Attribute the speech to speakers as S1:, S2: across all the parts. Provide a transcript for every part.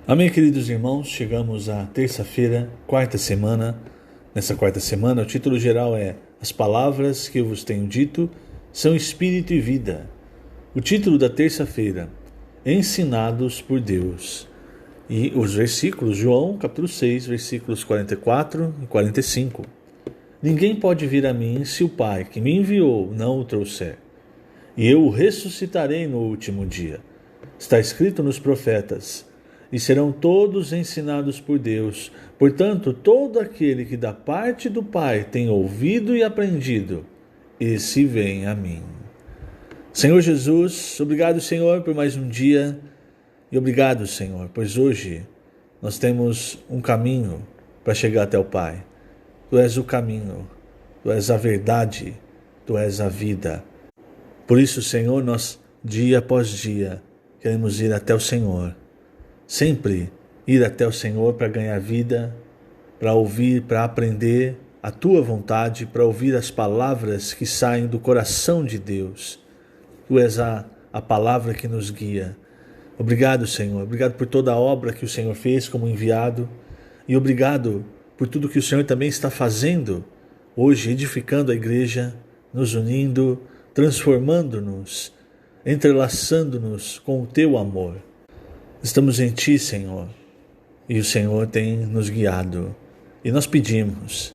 S1: Amém, queridos irmãos, chegamos à terça-feira, quarta semana. Nessa quarta semana, o título geral é As palavras que eu vos tenho dito são espírito e vida. O título da terça-feira, Ensinados por Deus. E os versículos, João capítulo 6, versículos 44 e 45. Ninguém pode vir a mim se o Pai que me enviou não o trouxer. E eu o ressuscitarei no último dia. Está escrito nos profetas: e serão todos ensinados por Deus. Portanto, todo aquele que da parte do Pai tem ouvido e aprendido, esse vem a mim. Senhor Jesus, obrigado, Senhor, por mais um dia. E obrigado, Senhor, pois hoje nós temos um caminho para chegar até o Pai. Tu és o caminho, Tu és a verdade, Tu és a vida. Por isso, Senhor, nós, dia após dia, queremos ir até o Senhor. Sempre ir até o Senhor para ganhar vida, para ouvir, para aprender a Tua vontade, para ouvir as palavras que saem do coração de Deus. Tu és a palavra que nos guia. Obrigado, Senhor. Obrigado por toda a obra que o Senhor fez como enviado. E obrigado por tudo que o Senhor também está fazendo hoje, edificando a igreja, nos unindo, transformando-nos, entrelaçando-nos com o Teu amor. Estamos em Ti, Senhor, e o Senhor tem nos guiado. E nós pedimos,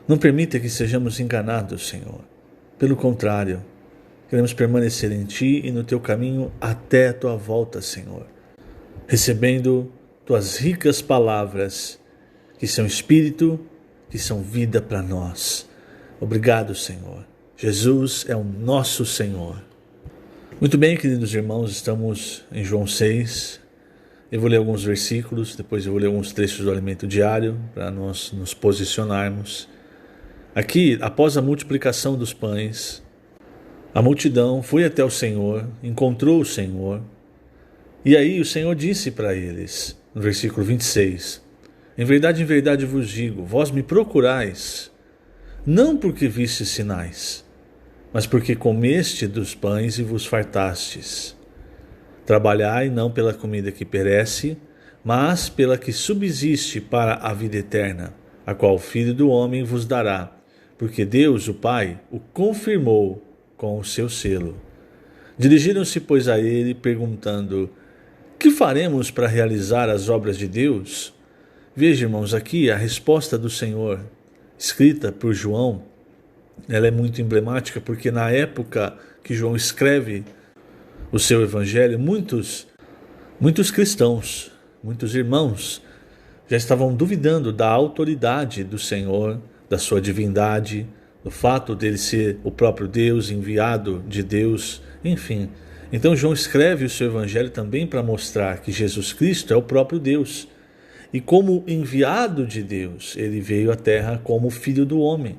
S1: não permita que sejamos enganados, Senhor. Pelo contrário, queremos permanecer em Ti e no Teu caminho até a Tua volta, Senhor. Recebendo Tuas ricas palavras, que são espírito, que são vida para nós. Obrigado, Senhor. Jesus é o nosso Senhor. Muito bem, queridos irmãos, estamos em João 6. Eu vou ler alguns versículos, depois eu vou ler alguns trechos do alimento diário, para nós nos posicionarmos. Aqui, após a multiplicação dos pães, a multidão foi até o Senhor, encontrou o Senhor, e aí o Senhor disse para eles, no versículo 26, em verdade vos digo, vós me procurais, não porque vistes sinais, mas porque comeste dos pães e vos fartastes. Trabalhai não pela comida que perece, mas pela que subsiste para a vida eterna, a qual o Filho do Homem vos dará, porque Deus, o Pai, o confirmou com o seu selo. Dirigiram-se, pois, a ele, perguntando: que faremos para realizar as obras de Deus? Veja, irmãos, aqui a resposta do Senhor, escrita por João, ela é muito emblemática, porque na época que João escreve o seu evangelho, muitos cristãos, muitos irmãos já estavam duvidando da autoridade do Senhor, da sua divindade, do fato dele ser o próprio Deus, enviado de Deus, enfim. Então João escreve o seu evangelho também para mostrar que Jesus Cristo é o próprio Deus. E como enviado de Deus, ele veio à terra como Filho do Homem.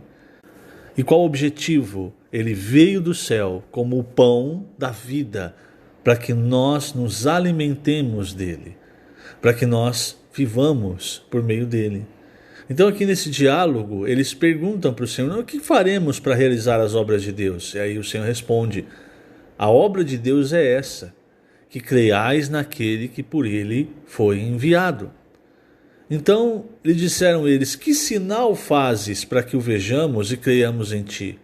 S1: E qual o objetivo? Ele veio do céu como o pão da vida, para que nós nos alimentemos dele, para que nós vivamos por meio dele. Então aqui nesse diálogo, eles perguntam para o Senhor: o que faremos para realizar as obras de Deus? E aí o Senhor responde: a obra de Deus é essa, que creiais naquele que por ele foi enviado. Então lhe disseram eles: que sinal fazes para que o vejamos e creiamos em ti?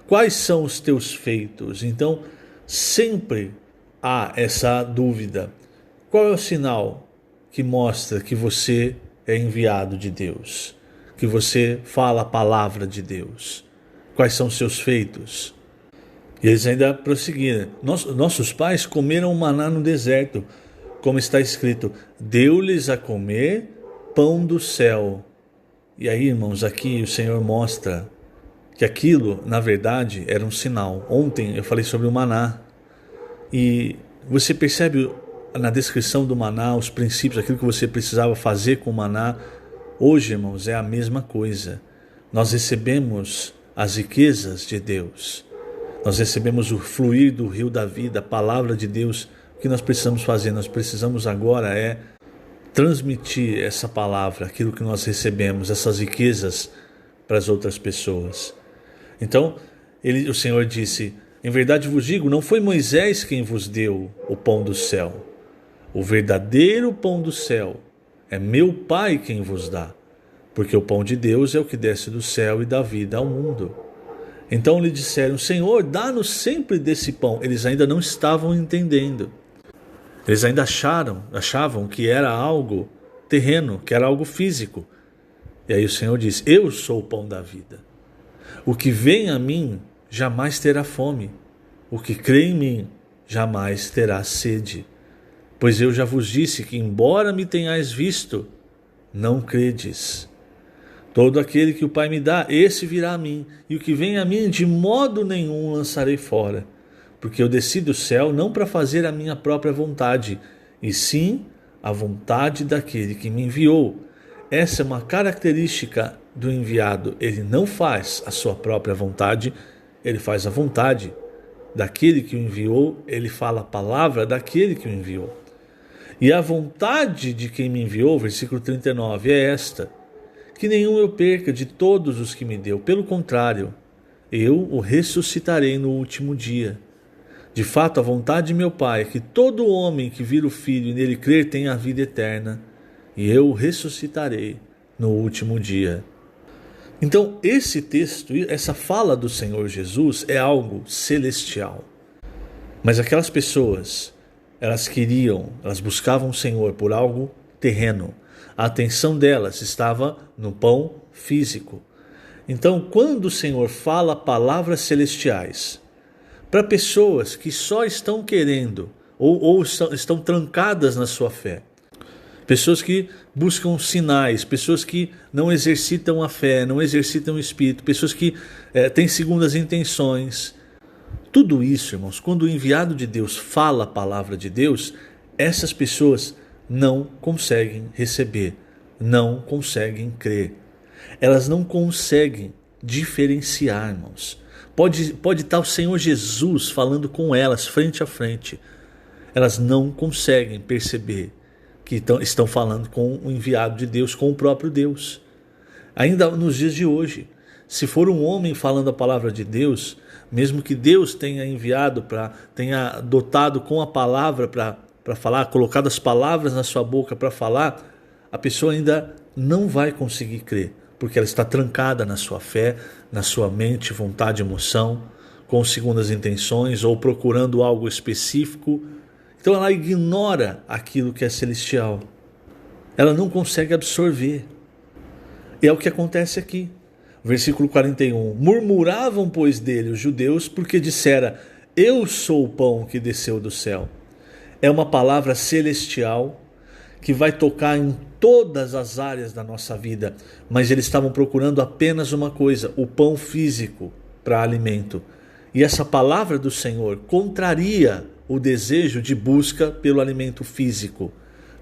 S1: Quais são os teus feitos? Então sempre há essa dúvida. Qual é o sinal que mostra que você é enviado de Deus? Que você fala a palavra de Deus? Quais são os seus feitos? E eles ainda prosseguiram: nossos pais comeram maná no deserto, como está escrito, deu-lhes a comer pão do céu. E aí, irmãos, aqui o Senhor mostra que aquilo, na verdade, era um sinal. Ontem eu falei sobre o maná. E você percebe na descrição do maná, os princípios, aquilo que você precisava fazer com o maná. Hoje, irmãos, é a mesma coisa. Nós recebemos as riquezas de Deus. Nós recebemos o fluir do rio da vida, a palavra de Deus. O que nós precisamos fazer? Nós precisamos agora transmitir essa palavra, aquilo que nós recebemos, essas riquezas para as outras pessoas. Então, o Senhor disse: em verdade vos digo, não foi Moisés quem vos deu o pão do céu, O verdadeiro pão do céu é meu Pai quem vos dá, porque o pão de Deus é o que desce do céu e dá vida ao mundo. Então lhe disseram: Senhor, dá-nos sempre desse pão. Eles ainda não estavam entendendo. Eles ainda achavam que era algo terreno, que era algo físico. E aí o Senhor diz: eu sou o pão da vida. O que vem a mim jamais terá fome. O que crê em mim jamais terá sede. Pois eu já vos disse que, embora me tenhais visto, não credes. Todo aquele que o Pai me dá, esse virá a mim, e o que vem a mim de modo nenhum lançarei fora. Porque eu desci do céu não para fazer a minha própria vontade, e sim a vontade daquele que me enviou. Essa é uma característica do enviado. Ele não faz a sua própria vontade, ele faz a vontade daquele que o enviou, ele fala a palavra daquele que o enviou. E a vontade de quem me enviou, versículo 39, é esta: que nenhum eu perca de todos os que me deu. Pelo contrário, eu o ressuscitarei no último dia. De fato, a vontade de meu Pai é que todo homem que vir o Filho e nele crer tenha a vida eterna, e eu o ressuscitarei no último dia. Então, esse texto, essa fala do Senhor Jesus é algo celestial. Mas aquelas pessoas, elas buscavam o Senhor por algo terreno. A atenção delas estava no pão físico. Então, quando o Senhor fala palavras celestiais para pessoas que só estão querendo ou estão trancadas na sua fé, pessoas que buscam sinais, pessoas que não exercitam a fé, não exercitam o Espírito, pessoas que têm segundas intenções, tudo isso, irmãos, quando o enviado de Deus fala a palavra de Deus, essas pessoas não conseguem receber, não conseguem crer. Elas não conseguem diferenciar, irmãos. Pode estar o Senhor Jesus falando com elas frente a frente. Elas não conseguem perceber que estão falando com o enviado de Deus, com o próprio Deus. Ainda nos dias de hoje, se for um homem falando a palavra de Deus, mesmo que Deus tenha enviado, tenha dotado com a palavra para falar, colocado as palavras na sua boca para falar, a pessoa ainda não vai conseguir crer, porque ela está trancada na sua fé, na sua mente, vontade, emoção, com segundas intenções ou procurando algo específico. Então ela ignora aquilo que é celestial. Ela não consegue absorver. E é o que acontece aqui. Versículo 41. Murmuravam, pois, dele os judeus, porque dissera: eu sou o pão que desceu do céu. É uma palavra celestial que vai tocar em todas as áreas da nossa vida. Mas eles estavam procurando apenas uma coisa: o pão físico para alimento. E essa palavra do Senhor contraria o desejo de busca pelo alimento físico,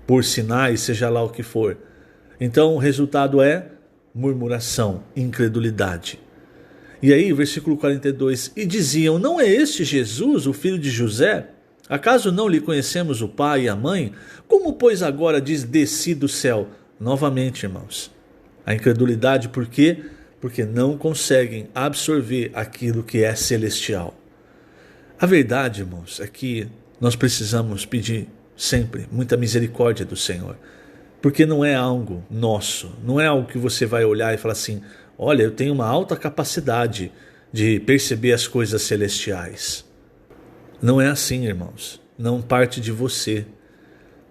S1: por sinais, seja lá o que for. Então o resultado é murmuração, incredulidade. E aí, versículo 42, e diziam: não é este Jesus, o filho de José? Acaso não lhe conhecemos o pai e a mãe? Como, pois, agora diz: desci do céu? Novamente, irmãos, a incredulidade, por quê? Porque não conseguem absorver aquilo que é celestial. A verdade, irmãos, é que nós precisamos pedir sempre muita misericórdia do Senhor, porque não é algo nosso, não é algo que você vai olhar e falar assim: olha, eu tenho uma alta capacidade de perceber as coisas celestiais. Não é assim, irmãos, não parte de você,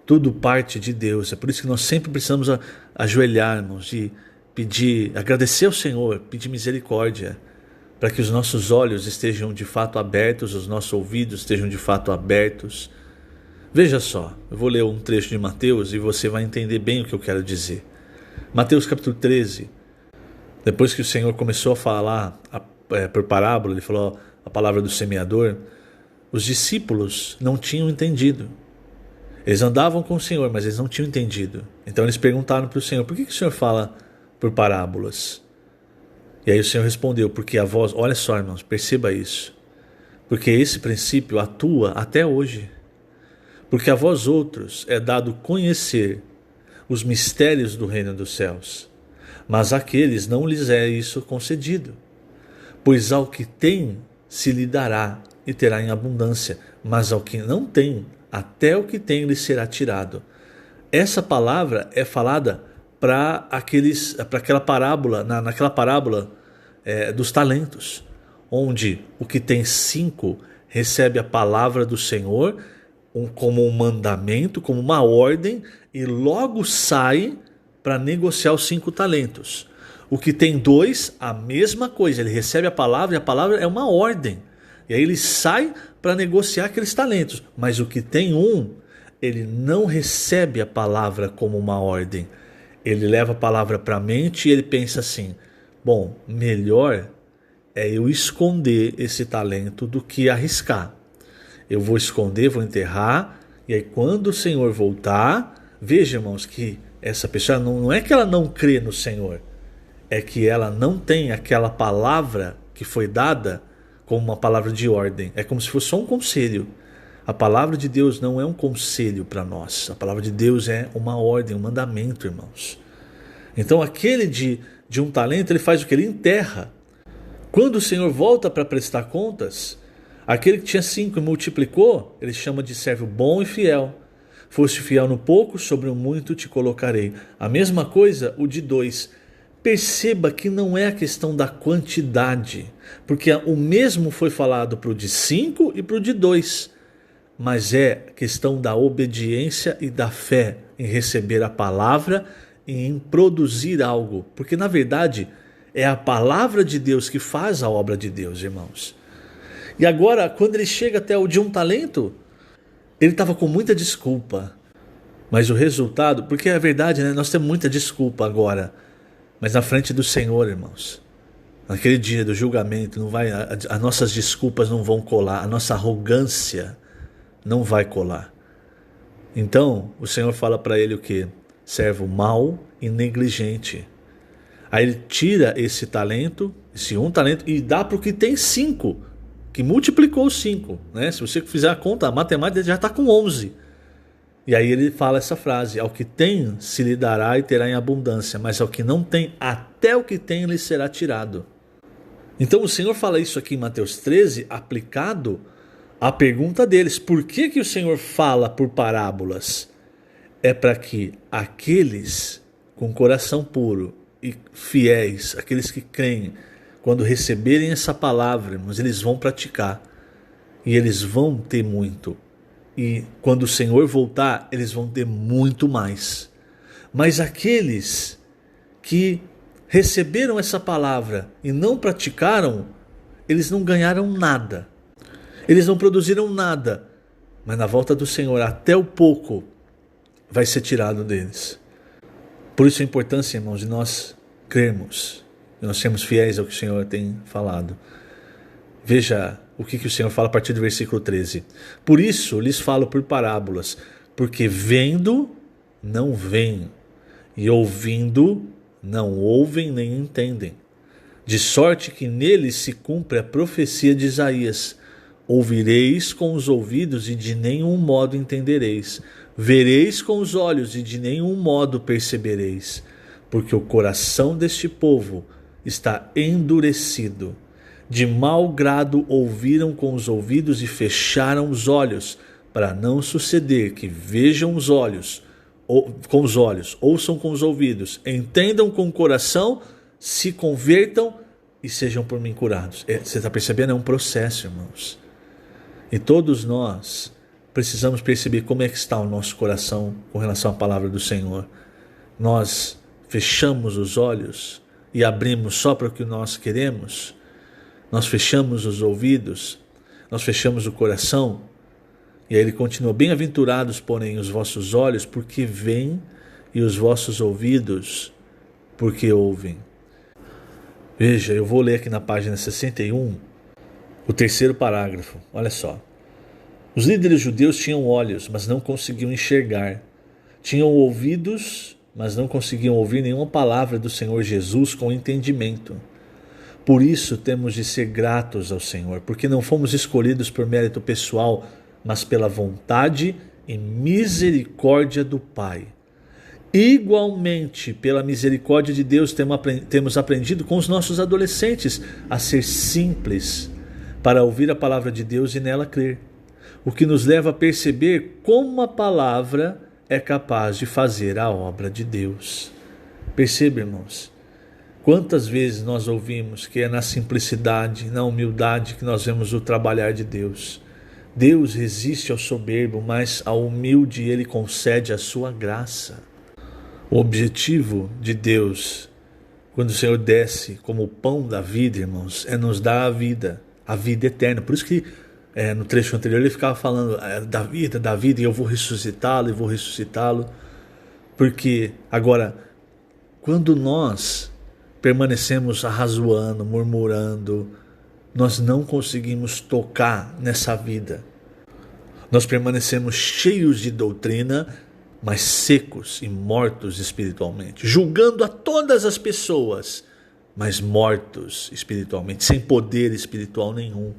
S1: tudo parte de Deus. É por isso que nós sempre precisamos ajoelharmos e pedir, agradecer ao Senhor, pedir misericórdia, para que os nossos olhos estejam de fato abertos, os nossos ouvidos estejam de fato abertos. Veja só, eu vou ler um trecho de Mateus e você vai entender bem o que eu quero dizer. Mateus capítulo 13, depois que o Senhor começou a falar por parábola, ele falou a palavra do semeador, os discípulos não tinham entendido. Eles andavam com o Senhor, mas eles não tinham entendido. Então eles perguntaram para o Senhor: por que o Senhor fala por parábolas? E aí o Senhor respondeu: porque a voz, olha só, irmãos, perceba isso, porque esse princípio atua até hoje. Porque a vós outros é dado conhecer os mistérios do reino dos céus, mas àqueles não lhes é isso concedido. Pois ao que tem se lhe dará e terá em abundância, mas ao que não tem até o que tem lhe será tirado. Essa palavra é falada para aquela parábola, naquela parábola dos talentos, onde o que tem 5 recebe a palavra do Senhor como um mandamento, como uma ordem, e logo sai para negociar os 5 talentos. O que tem 2, a mesma coisa, ele recebe a palavra e a palavra é uma ordem. E aí ele sai para negociar aqueles talentos. Mas o que tem 1, ele não recebe a palavra como uma ordem. Ele leva a palavra para a mente e ele pensa assim: bom, melhor é eu esconder esse talento do que arriscar. Eu vou esconder, vou enterrar, e aí quando o Senhor voltar, veja, irmãos, que essa pessoa não é que ela não crê no Senhor, é que ela não tem aquela palavra que foi dada como uma palavra de ordem. É como se fosse só um conselho. A palavra de Deus não é um conselho para nós. A palavra de Deus é uma ordem, um mandamento, irmãos. Então aquele de um talento, ele faz o que? Ele enterra. Quando o Senhor volta para prestar contas, aquele que tinha 5 e multiplicou, ele chama de servo bom e fiel. Foste fiel no pouco, sobre o muito te colocarei. A mesma coisa o de 2. Perceba que não é a questão da quantidade, porque o mesmo foi falado para o de 5 e para o de 2, mas é questão da obediência e da fé em receber a palavra e em produzir algo, porque na verdade é a palavra de Deus que faz a obra de Deus, irmãos. E agora, quando ele chega até o de 1 talento, ele estava com muita desculpa, mas o resultado, porque é verdade, né? Nós temos muita desculpa agora, mas na frente do Senhor, irmãos, naquele dia do julgamento, as nossas desculpas não vão colar, a nossa arrogância não vai colar. Então o Senhor fala para ele o quê? Servo mau e negligente. Aí ele tira esse talento, esse 1 talento, e dá para o que tem 5, que multiplicou os 5, né? Se você fizer a conta, a matemática já está com 11. E aí ele fala essa frase: ao que tem se lhe dará e terá em abundância, mas ao que não tem, até o que tem lhe será tirado. Então o Senhor fala isso aqui em Mateus 13, aplicado à pergunta deles. Por que o Senhor fala por parábolas? É para que aqueles com coração puro e fiéis, aqueles que creem, quando receberem essa palavra, irmãos, eles vão praticar e eles vão ter muito. E quando o Senhor voltar, eles vão ter muito mais. Mas aqueles que receberam essa palavra e não praticaram, eles não ganharam nada. Eles não produziram nada. Mas na volta do Senhor, até o pouco vai ser tirado deles. Por isso a importância, irmãos, de nós crermos, de nós sermos fiéis ao que o Senhor tem falado. Veja o que o Senhor fala a partir do versículo 13. Por isso lhes falo por parábolas, porque vendo não veem, e ouvindo não ouvem nem entendem. De sorte que neles se cumpre a profecia de Isaías: ouvireis com os ouvidos e de nenhum modo entendereis, vereis com os olhos e de nenhum modo percebereis, porque o coração deste povo está endurecido. De mau grado ouviram com os ouvidos e fecharam os olhos, para não suceder que vejam os olhos, com os olhos, ouçam com os ouvidos, entendam com o coração, se convertam e sejam por mim curados. Você está percebendo? É um processo, irmãos. E todos nós precisamos perceber como é que está o nosso coração com relação à palavra do Senhor. Nós fechamos os olhos e abrimos só para o que nós queremos. Nós fechamos os ouvidos, nós fechamos o coração. E aí ele continua: bem-aventurados, porém, os vossos olhos, porque veem, e os vossos ouvidos, porque ouvem. Veja, eu vou ler aqui na página 61, o 3º parágrafo. Olha só. Os líderes judeus tinham olhos, mas não conseguiam enxergar. Tinham ouvidos, mas não conseguiam ouvir nenhuma palavra do Senhor Jesus com entendimento. Por isso temos de ser gratos ao Senhor, porque não fomos escolhidos por mérito pessoal, mas pela vontade e misericórdia do Pai. Igualmente, pela misericórdia de Deus, temos aprendido com os nossos adolescentes a ser simples, para ouvir a palavra de Deus e nela crer. o que nos leva a perceber como a palavra é capaz de fazer a obra de Deus. Perceba, irmãos, quantas vezes nós ouvimos que é na simplicidade, na humildade que nós vemos o trabalhar de Deus. Deus resiste ao soberbo, mas ao humilde Ele concede a sua graça. O objetivo de Deus, quando o Senhor desce como o pão da vida, irmãos, é nos dar a vida eterna. Por isso que no trecho anterior ele ficava falando da vida, e eu vou ressuscitá-lo. Porque agora, quando nós permanecemos arrazoando, murmurando, nós não conseguimos tocar nessa vida. Nós permanecemos cheios de doutrina, mas secos e mortos espiritualmente, julgando a todas as pessoas, mas mortos espiritualmente, sem poder espiritual nenhum.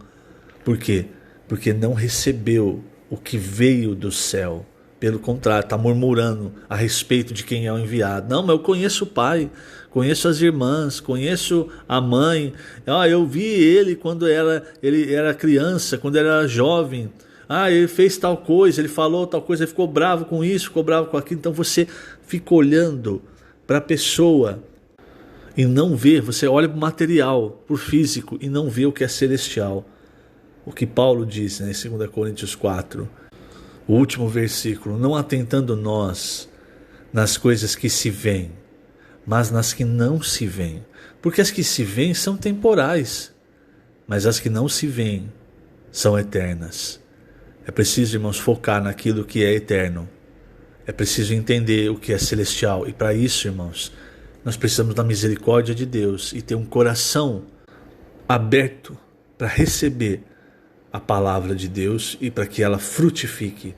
S1: Por quê? Porque não recebeu o que veio do céu. Pelo contrário, está murmurando a respeito de quem é o enviado. Não, mas eu conheço o pai, conheço as irmãs, conheço a mãe. Eu vi ele quando ele era criança, quando era jovem. Ele fez tal coisa, ele falou tal coisa, ele ficou bravo com isso, ficou bravo com aquilo. Então você fica olhando para a pessoa e não vê, você olha para o material, para o físico, e não vê o que é celestial. O que Paulo diz, em 2 Coríntios 4, o último versículo: não atentando nós nas coisas que se veem, mas nas que não se veem. Porque as que se veem são temporais, mas as que não se veem são eternas. É preciso, irmãos, focar naquilo que é eterno. É preciso entender o que é celestial. E para isso, irmãos, nós precisamos da misericórdia de Deus e ter um coração aberto para receber a palavra de Deus e para que ela frutifique.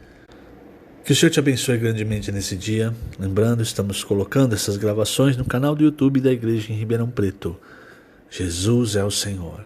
S1: Que o Senhor te abençoe grandemente nesse dia. Lembrando, estamos colocando essas gravações no canal do YouTube da Igreja em Ribeirão Preto. Jesus é o Senhor.